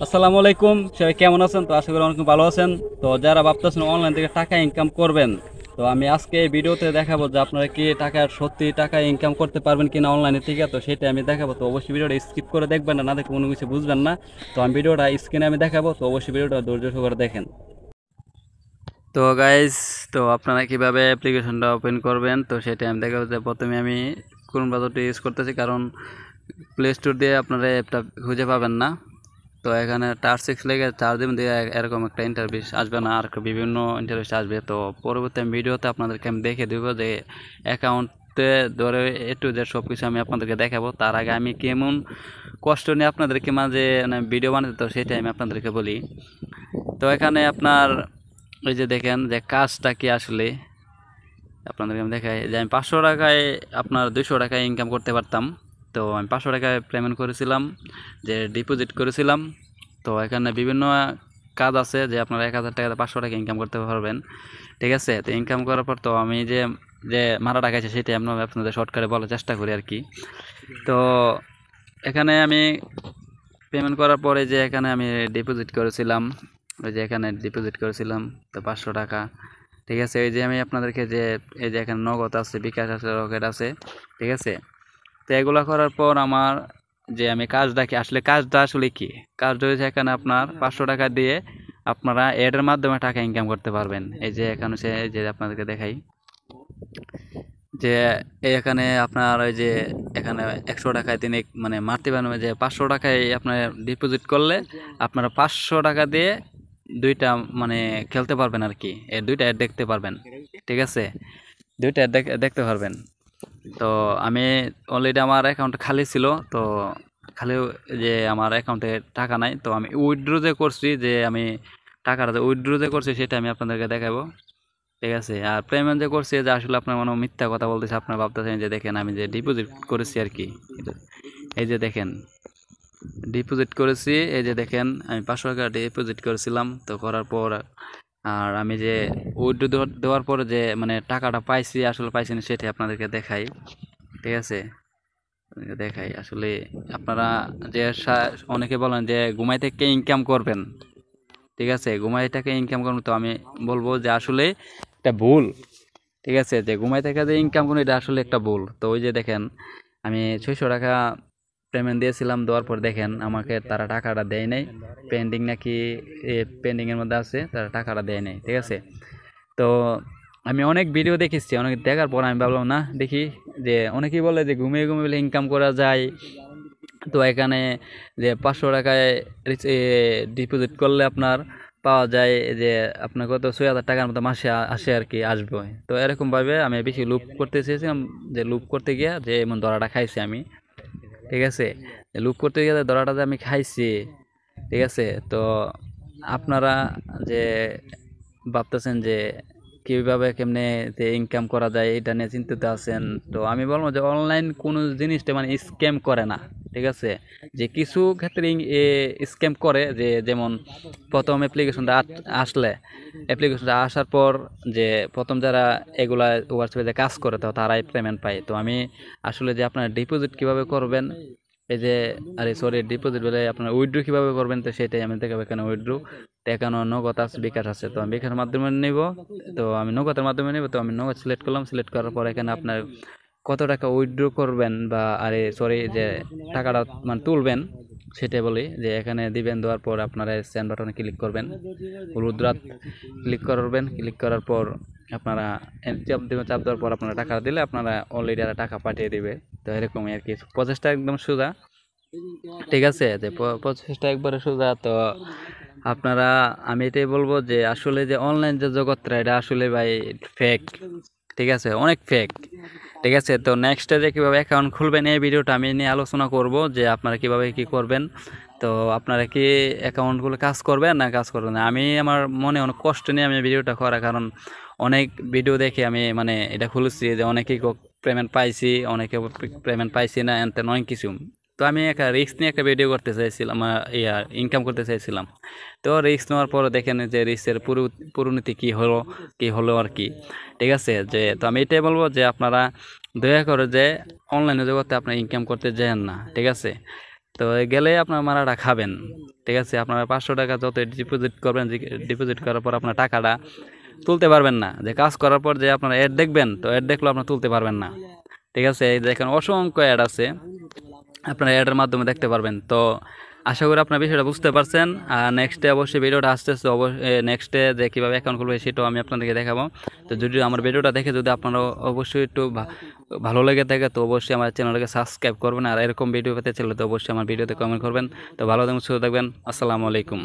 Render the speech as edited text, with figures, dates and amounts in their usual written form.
আসসালামু আলাইকুম, সবাই কেমন আছেন? তো আশা করি অনেক ভালো আছেন। তো যারা ভাবতেছেন অনলাইন থেকে টাকা ইনকাম করবেন, তো আমি আজকে এই ভিডিওতে দেখাবো যে আপনারা কি সত্যি টাকা ইনকাম করতে পারবেন কিনা অনলাইনে থেকে। তো সেটা আমি দেখাবো, তো অবশ্যই ভিডিওটা স্কিপ করে দেখবেন না, না দেখে কোনো কিছু বুঝবেন না। তো আমি ভিডিওটা স্ক্রিনে আমি দেখাবো, তো অবশ্যই ভিডিওটা ধৈর্য সহকারে দেখেন। তো গাইস, তো আপনারা কিভাবে অ্যাপ্লিকেশনটা ওপেন করবেন তো সেটা আমি দেখাবো। যে প্রথমে আমি ক্রোম ব্রাউজারটি ইউজ করতেছি, কারণ প্লে স্টোর দিয়ে আপনারা অ্যাপটা খুঁজে পাবেন না। তো এখানে টার্সিক্স লেগে চার্জ দিবেন দিয়ে এরকম একটা ইন্টারভিউস আসবে না, আর বিভিন্ন ইন্টারভিউস আসবে। তো পরবর্তী ভিডিওতে আপনাদেরকে আমি দেখে দেবো যে অ্যাকাউন্টে ধরে এ টু জেড সব কিছু আমি আপনাদেরকে দেখাবো। তার আগে আমি কেমন কষ্ট নিয়ে আপনাদেরকে মাঝে মানে ভিডিও বানাতে, তো সেটাই আমি আপনাদেরকে বলি। তো এখানে আপনার ওই যে দেখেন যে কাজটা কি আসলে আপনাদেরকে আমি দেখাই যে আমি 500 টাকায় আপনার 200 টাকায় ইনকাম করতে পারতাম। তো আমি 500 টাকায় পেমেন্ট করেছিলাম, যে ডিপোজিট করেছিলাম। তো এখানে বিভিন্ন কাজ আছে যে আপনারা 1000 টাকাতে 500 টাকা ইনকাম করতে পারবেন। ঠিক আছে, তো ইনকাম করার পর তো আমি যে যে মারা টাকা আছে সেটাই আপনাদের শর্টকাটে বলার চেষ্টা করি আর কি। তো এখানে আমি পেমেন্ট করার পরে যে এখানে আমি ডিপোজিট করেছিলাম, ওই যে এখানে ডিপোজিট করেছিলাম তো 500 টাকা। ঠিক আছে, এই যে আমি আপনাদেরকে যে এই যে এখানে নগদ আছে, বিকাশ আছে, রকেট আছে। ঠিক আছে, তো এগুলো করার পর আমার যে আমি কাজটা কি আসলে, কাজটা আসলে কি কাজটা হয়েছে এখানে আপনার 500 টাকা দিয়ে আপনারা এডের মাধ্যমে টাকা ইনকাম করতে পারবেন। এই যে এখানে সে যে আপনাদেরকে দেখাই যে এখানে আপনার ওই যে এখানে 100 টাকায় তিনি মানে মারতে পারেন, যে 500 টাকায় আপনার ডিপোজিট করলে আপনারা 500 টাকা দিয়ে দুইটা মানে খেলতে পারবেন আর কি, এই দুইটা অ্যাড দেখতে পারবেন। ঠিক আছে, দুইটা অ্যাড দেখতে পারবেন। তো আমি অলরেডি আমার অ্যাকাউন্ট খালি ছিল, তো খালি যে আমার অ্যাকাউন্টে টাকা নাই, তো আমি উইথড্র যে করছি, যে আমি টাকাটা যে উইথড্র যে করছি সেটা আমি আপনাদেরকে দেখাবো। ঠিক আছে, আর পেমেন্ট যে করছি যে আসলে আপনার মনে মিথ্যা কথা বলতেছে, আপনার ভাবতেছেন যে দেখেন আমি যে ডিপোজিট করেছি আর কি। এই যে দেখেন ডিপোজিট করেছি, এই যে দেখেন আমি 500 টাকা ডিপোজিট করেছিলাম। তো করার পর আর আমি যে উইথড্র দেওয়ার পরে যে মানে টাকাটা পাইছি আসলে পাইছি না সেটাই আপনাদেরকে দেখাই। ঠিক আছে, দেখাই আসলে আপনারা যে অনেকে বলেন যে ঘুমাই থেকে ইনকাম করবেন। ঠিক আছে, ঘুমাই থেকে ইনকাম করবেন, তো আমি বলবো যে আসলে এটা ভুল। ঠিক আছে, যে ঘুমাই থেকে যে ইনকাম করুন এটা আসলে একটা ভুল। তো ওই যে দেখেন আমি 600 টাকা পেমেন্ট দিয়েছিলাম, দেওয়ার পর দেখেন আমাকে তারা টাকাটা দেয় নাই, পেন্ডিং নাকি পেন্ডিংয়ের মধ্যে আছে, তারা টাকাটা দেয় নাই। ঠিক আছে, তো আমি অনেক ভিডিও দেখেছি, অনেক দেখার পর আমি ভাবলাম না দেখি, যে অনেকেই বলে যে ঘুমিয়ে ঘুমিয়ে ইনকাম করা যায়। তো এখানে যে 500 টাকায় ডিপোজিট করলে আপনার পাওয়া যায় যে আপনার কত 6,000 টাকার মতো মাসে আসে আর কি, আসবে। তো এরকম ভাবে আমি বেশি লুপ করতে চেয়েছিলাম, যে লুপ করতে গিয়া যে এমন ধরাটা খাইছি আমি। ঠিক আছে, লুপ করতে গিয়ে ধরাটা যে আমি খাইছি। ঠিক আছে, তো আপনারা যে ভাবতেছেন যে কিভাবে কেমনে যে ইনকাম করা যায় এটা নিয়ে চিন্তিত আছেন, তো আমি বলবো যে অনলাইন কোনো জিনিসটা মানে স্ক্যাম করে না। ঠিক আছে, যে কিছু ক্ষেত্রে স্ক্যাম করে, যে যেমন প্রথম অ্যাপ্লিকেশনটা আসলে অ্যাপ্লিকেশনটা আসার পর যে প্রথম যারা এগুলা হোয়াটসঅ্যাপে যে কাজ করে তো তারাই পেমেন্ট পায়। তো আমি আসলে যে আপনার ডিপোজিট কিভাবে করবেন, এই যে আরে সরি ডিপোজিট বলে আপনার উইথড্র কিভাবে করবেন, তো সেটাই আমি দেখাবো। এখানে উইথড্র এখানে নগদ আছে, বিকাশ আছে, তো আমি বিকাশের মাধ্যমে নিব। তো আমি নগদের মাধ্যমে নিব, তো আমি নগদ সিলেক্ট করলাম। সিলেক্ট করার পর এখানে আপনার কত টাকা উইথড্র করবেন বা আরে সরি যে টাকাটা মানে তুলবেন সেটাই বলি। যে এখানে দিবেন, দেওয়ার পর আপনারা সেন্ড বাটনে ক্লিক করবেন, হলুদ রাত ক্লিক করবেন। ক্লিক করার পর আপনারা চাপ দেবেন, চাপ দেওয়ার পর আপনারা টাকা দিলে আপনারা অলরেডি টাকা পাঠিয়ে দিবে। তো এরকমই আর কি, প্রসেসটা একদম সোজা। ঠিক আছে, যে প্রসেসটা একবারে সোজা। তো আপনারা আমি এটাই বলবো যে আসলে যে অনলাইন যে জগৎটা এটা আসলে ভাই ফেক। ঠিক আছে, অনেক ফেক। ঠিক আছে, তো নেক্সটে যে কীভাবে অ্যাকাউন্ট খুলবেন এই ভিডিওটা আমি নিয়ে আলোচনা করব, যে আপনারা কিভাবে কি করবেন। তো আপনারা কি অ্যাকাউন্টগুলো কাজ করবেন না কাজ করবেন না, আমি আমার মনে অনেক কষ্ট নিয়ে আমি ভিডিওটা করা, কারণ অনেক ভিডিও দেখে আমি মানে এটা খুলেছি যে অনেকেই পেমেন্ট পাইছি, অনেকে পেমেন্ট পাইছি না, এনতে অনেক কিছু। তো আমি একটা রিস্ক নিয়ে একটা ভিডিও করতে চাইছিলাম, ইনকাম করতে চাইছিলাম। তো রিস্ক নেওয়ার পরে দেখেন যে রিস্কের পরিণতি কি হলো আর কি। ঠিক আছে, যে তো আমি এটাই বলবো যে আপনারা দয়া করে যে অনলাইনে জগতে আপনার ইনকাম করতে যান না। ঠিক আছে, তো গেলে আপনার মারাটা খাবেন। ঠিক আছে, আপনারা 500 টাকা যত ডিপোজিট করবেন, ডিপোজিট করার পর আপনার টাকাটা তুলতে পারবেন না। যে কাজ করার পর যে আপনারা অ্যাড দেখবেন, তো অ্যাড দেখলেও আপনারা তুলতে পারবেন না। ঠিক আছে, এই দেখেন অসংখ্য অ্যাড আছে, আপনারা অ্যাডের মাধ্যমে দেখতে পারবেন। তো আশা করি আপনার বিষয়টা বুঝতে পারছেন। আর নেক্সটে অবশ্যই ভিডিওটা আসতেছে, নেক্সটে যে কীভাবে অ্যাকাউন্ট খুলবে সেটাও আমি আপনাদেরকে দেখাবো। তো যদি আমার ভিডিওটা দেখে যদি আপনারা অবশ্যই একটু ভালো লেগে থাকে, তো অবশ্যই আমার চ্যানেলটাকে সাবস্ক্রাইব করবেন। আর এরকম ভিডিও পেতে চাইলে তো অবশ্যই আমার ভিডিওতে কমেন্ট করবেন। তো ভালো থাকবেন, সুস্থ থাকবেন। আসসালামু আলাইকুম।